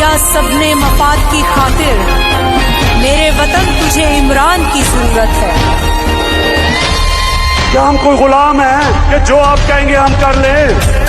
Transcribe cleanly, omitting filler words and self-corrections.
किया सबने मफाद की खातिर, मेरे वतन तुझे इमरान की जरूरत है। क्या हम कोई गुलाम हैं कि जो आप कहेंगे हम कर लें?